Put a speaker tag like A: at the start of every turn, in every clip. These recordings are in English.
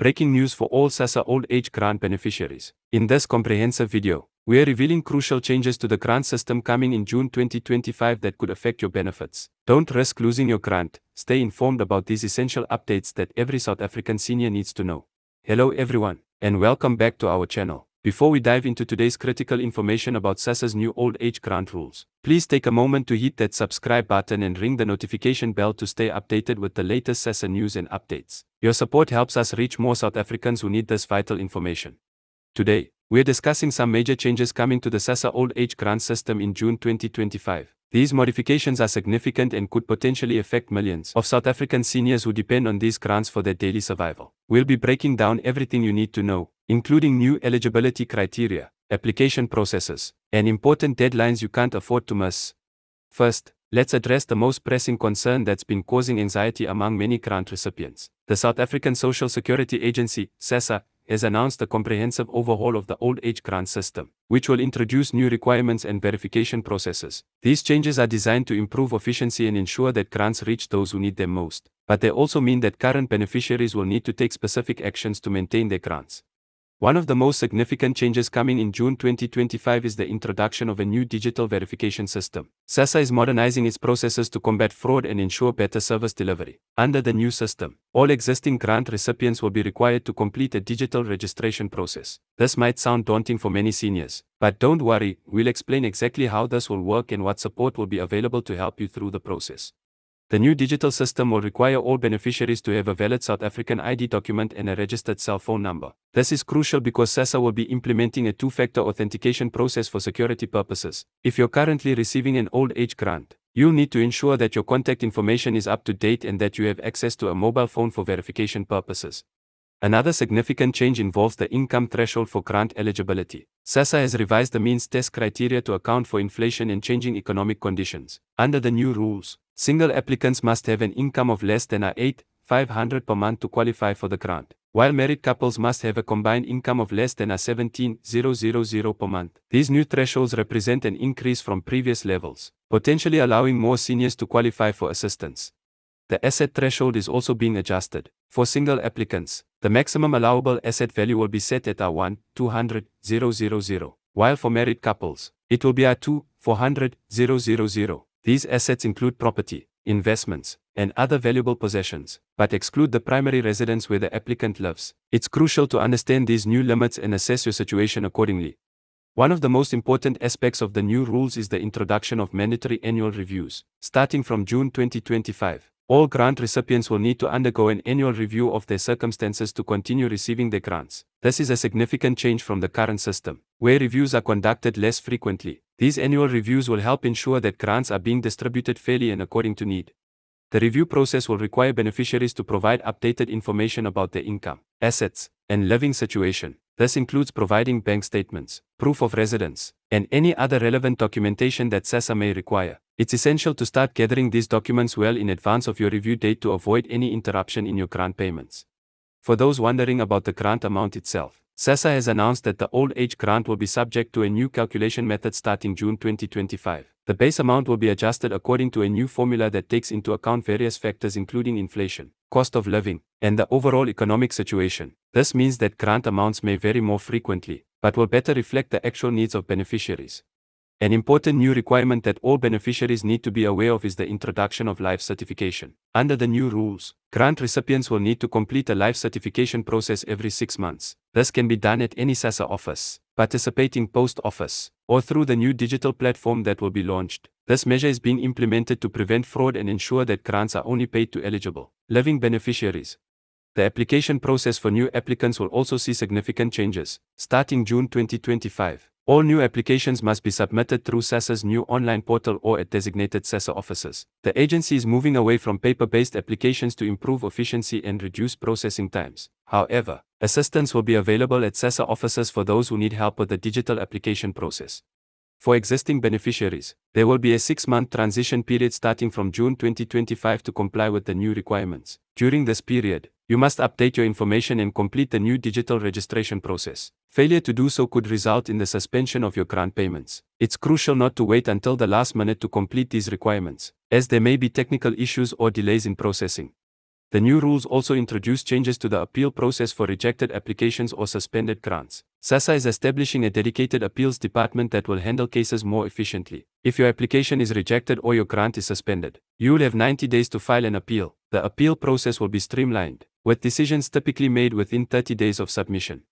A: Breaking news for all SASSA Old Age Grant beneficiaries. In this comprehensive video, we are revealing crucial changes to the grant system coming in June 2025 that could affect your benefits. Don't risk losing your grant. Stay informed about these essential updates that every South African senior needs to know. Hello everyone, and welcome back to our channel. Before we dive into today's critical information about SASSA's new old age grant rules, please take a moment to hit that subscribe button and ring the notification bell to stay updated with the latest SASSA news and updates. Your support helps us reach more South Africans who need this vital information. Today, we're discussing some major changes coming to the SASSA Old Age Grant system in June 2025. These modifications are significant and could potentially affect millions of South African seniors who depend on these grants for their daily survival. We'll be breaking down everything you need to know, including new eligibility criteria, application processes, and important deadlines you can't afford to miss. First, let's address the most pressing concern that's been causing anxiety among many grant recipients. The South African Social Security Agency, SASSA, has announced a comprehensive overhaul of the old age grant system, which will introduce new requirements and verification processes. These changes are designed to improve efficiency and ensure that grants reach those who need them most, but they also mean that current beneficiaries will need to take specific actions to maintain their grants. One of the most significant changes coming in June 2025 is the introduction of a new digital verification system. SASSA is modernizing its processes to combat fraud and ensure better service delivery. Under the new system, all existing grant recipients will be required to complete a digital registration process. This might sound daunting for many seniors, but don't worry, we'll explain exactly how this will work and what support will be available to help you through the process. The new digital system will require all beneficiaries to have a valid South African ID document and a registered cell phone number. This is crucial because SASSA will be implementing a two-factor authentication process for security purposes. If you're currently receiving an old age grant, you'll need to ensure that your contact information is up to date and that you have access to a mobile phone for verification purposes. Another significant change involves the income threshold for grant eligibility. SASSA has revised the means test criteria to account for inflation and changing economic conditions. Under the new rules, single applicants must have an income of less than 8,500 per month to qualify for the grant, while married couples must have a combined income of less than 17,000 per month. These new thresholds represent an increase from previous levels, potentially allowing more seniors to qualify for assistance. The asset threshold is also being adjusted. For single applicants, the maximum allowable asset value will be set at 1,200,000, while for married couples, it will be 2,400,000. These assets include property, investments, and other valuable possessions, but exclude the primary residence where the applicant lives. It's crucial to understand these new limits and assess your situation accordingly. One of the most important aspects of the new rules is the introduction of mandatory annual reviews. Starting from June 2025, all grant recipients will need to undergo an annual review of their circumstances to continue receiving their grants. This is a significant change from the current system, where reviews are conducted less frequently. These annual reviews will help ensure that grants are being distributed fairly and according to need. The review process will require beneficiaries to provide updated information about their income, assets, and living situation. This includes providing bank statements, proof of residence, and any other relevant documentation that SASSA may require. It's essential to start gathering these documents well in advance of your review date to avoid any interruption in your grant payments. For those wondering about the grant amount itself, SASSA has announced that the old age grant will be subject to a new calculation method starting June 2025. The base amount will be adjusted according to a new formula that takes into account various factors including inflation, cost of living, and the overall economic situation. This means that grant amounts may vary more frequently, but will better reflect the actual needs of beneficiaries. An important new requirement that all beneficiaries need to be aware of is the introduction of life certification. Under the new rules, grant recipients will need to complete a life certification process every 6 months. This can be done at any SASSA office, participating post office, or through the new digital platform that will be launched. This measure is being implemented to prevent fraud and ensure that grants are only paid to eligible, living beneficiaries. The application process for new applicants will also see significant changes. Starting June 2025, all new applications must be submitted through SASSA's new online portal or at designated SASSA offices. The agency is moving away from paper-based applications to improve efficiency and reduce processing times. However, assistance will be available at SASSA offices for those who need help with the digital application process. For existing beneficiaries, there will be a 6-month transition period starting from June 2025 to comply with the new requirements. During this period, you must update your information and complete the new digital registration process. Failure to do so could result in the suspension of your grant payments. It's crucial not to wait until the last minute to complete these requirements, as there may be technical issues or delays in processing. The new rules also introduce changes to the appeal process for rejected applications or suspended grants. SASSA is establishing a dedicated appeals department that will handle cases more efficiently. If your application is rejected or your grant is suspended, you will have 90 days to file an appeal. The appeal process will be streamlined, with decisions typically made within 30 days of submission.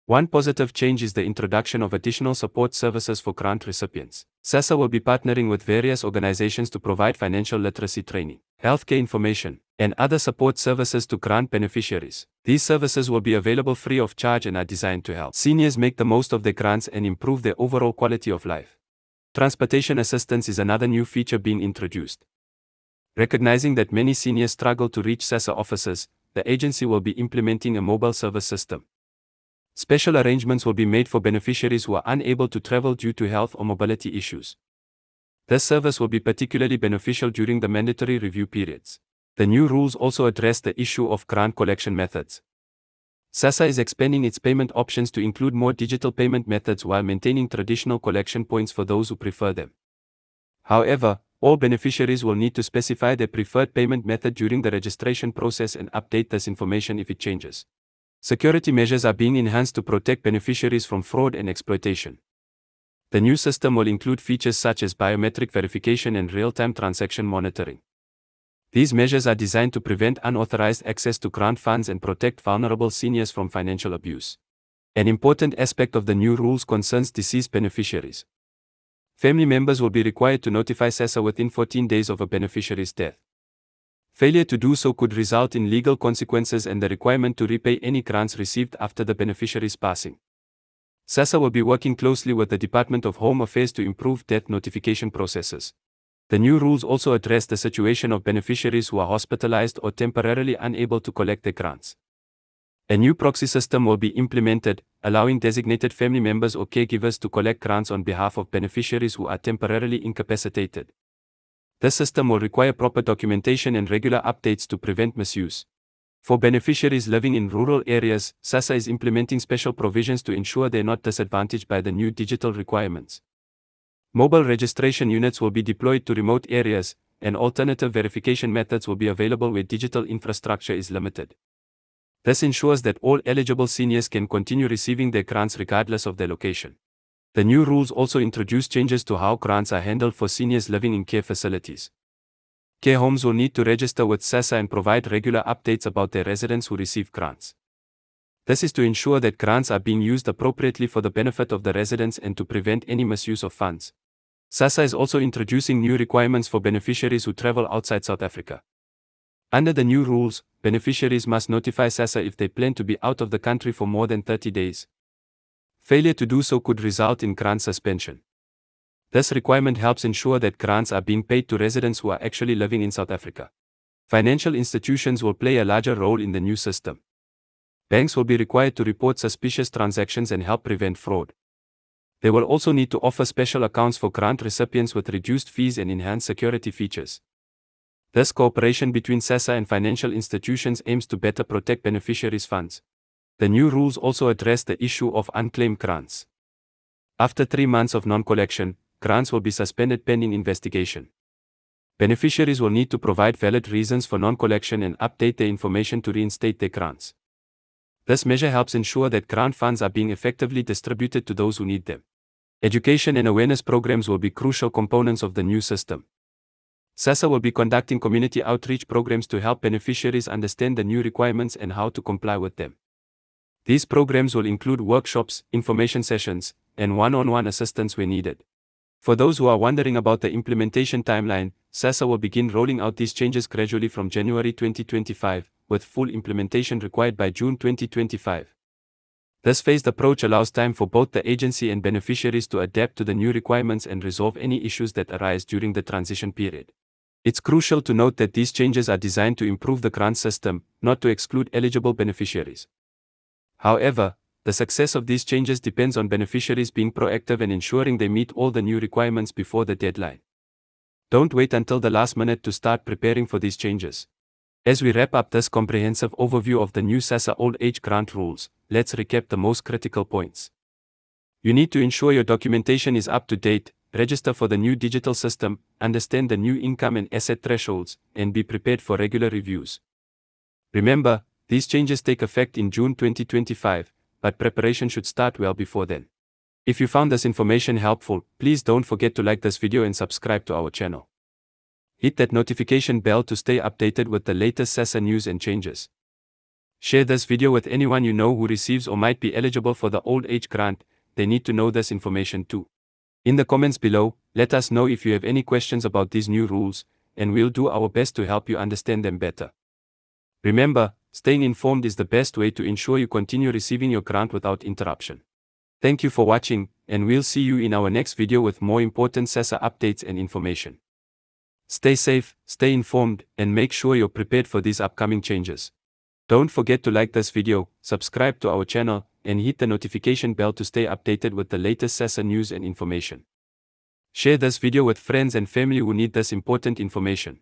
A: One positive change is the introduction of additional support services for grant recipients. SASSA will be partnering with various organizations to provide financial literacy training, healthcare information, and other support services to grant beneficiaries. These services will be available free of charge and are designed to help seniors make the most of their grants and improve their overall quality of life. Transportation assistance is another new feature being introduced. Recognizing that many seniors struggle to reach SASSA offices, the agency will be implementing a mobile service system. Special arrangements will be made for beneficiaries who are unable to travel due to health or mobility issues. This service will be particularly beneficial during the mandatory review periods. The new rules also address the issue of grant collection methods. SASSA is expanding its payment options to include more digital payment methods while maintaining traditional collection points for those who prefer them. However, all beneficiaries will need to specify their preferred payment method during the registration process and update this information if it changes. Security measures are being enhanced to protect beneficiaries from fraud and exploitation. The new system will include features such as biometric verification and real-time transaction monitoring. These measures are designed to prevent unauthorized access to grant funds and protect vulnerable seniors from financial abuse. An important aspect of the new rules concerns deceased beneficiaries. Family members will be required to notify SASSA within 14 days of a beneficiary's death. Failure to do so could result in legal consequences and the requirement to repay any grants received after the beneficiary's passing. SASSA will be working closely with the Department of Home Affairs to improve death notification processes. The new rules also address the situation of beneficiaries who are hospitalized or temporarily unable to collect their grants. A new proxy system will be implemented, allowing designated family members or caregivers to collect grants on behalf of beneficiaries who are temporarily incapacitated. This system will require proper documentation and regular updates to prevent misuse. For beneficiaries living in rural areas, SASSA is implementing special provisions to ensure they are not disadvantaged by the new digital requirements. Mobile registration units will be deployed to remote areas, and alternative verification methods will be available where digital infrastructure is limited. This ensures that all eligible seniors can continue receiving their grants regardless of their location. The new rules also introduce changes to how grants are handled for seniors living in care facilities. Care homes will need to register with SASSA and provide regular updates about their residents who receive grants. This is to ensure that grants are being used appropriately for the benefit of the residents and to prevent any misuse of funds. SASSA is also introducing new requirements for beneficiaries who travel outside South Africa. Under the new rules, beneficiaries must notify SASSA if they plan to be out of the country for more than 30 days. Failure to do so could result in grant suspension. This requirement helps ensure that grants are being paid to residents who are actually living in South Africa. Financial institutions will play a larger role in the new system. Banks will be required to report suspicious transactions and help prevent fraud. They will also need to offer special accounts for grant recipients with reduced fees and enhanced security features. This cooperation between SASSA and financial institutions aims to better protect beneficiaries' funds. The new rules also address the issue of unclaimed grants. After 3 months of non-collection, grants will be suspended pending investigation. Beneficiaries will need to provide valid reasons for non-collection and update their information to reinstate their grants. This measure helps ensure that grant funds are being effectively distributed to those who need them. Education and awareness programs will be crucial components of the new system. SASSA will be conducting community outreach programs to help beneficiaries understand the new requirements and how to comply with them. These programs will include workshops, information sessions, and one-on-one assistance where needed. For those who are wondering about the implementation timeline, SASSA will begin rolling out these changes gradually from January 2025, with full implementation required by June 2025. This phased approach allows time for both the agency and beneficiaries to adapt to the new requirements and resolve any issues that arise during the transition period. It's crucial to note that these changes are designed to improve the grant system, not to exclude eligible beneficiaries. However, the success of these changes depends on beneficiaries being proactive and ensuring they meet all the new requirements before the deadline. Don't wait until the last minute to start preparing for these changes. As we wrap up this comprehensive overview of the new SASSA Old Age Grant rules, let's recap the most critical points. You need to ensure your documentation is up to date, register for the new digital system, understand the new income and asset thresholds, and be prepared for regular reviews. Remember, these changes take effect in June 2025, but preparation should start well before then. If you found this information helpful, please don't forget to like this video and subscribe to our channel. Hit that notification bell to stay updated with the latest SASSA news and changes. Share this video with anyone you know who receives or might be eligible for the old age grant. They need to know this information too. In the comments below, let us know if you have any questions about these new rules, and we'll do our best to help you understand them better. Remember, staying informed is the best way to ensure you continue receiving your grant without interruption. Thank you for watching, and we'll see you in our next video with more important SASSA updates and information. Stay safe, stay informed, and make sure you're prepared for these upcoming changes. Don't forget to like this video, subscribe to our channel, and hit the notification bell to stay updated with the latest SASSA news and information. Share this video with friends and family who need this important information.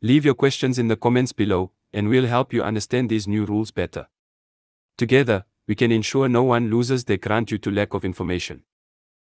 A: Leave your questions in the comments below, and we'll help you understand these new rules better. Together, we can ensure no one loses their grant due to lack of information.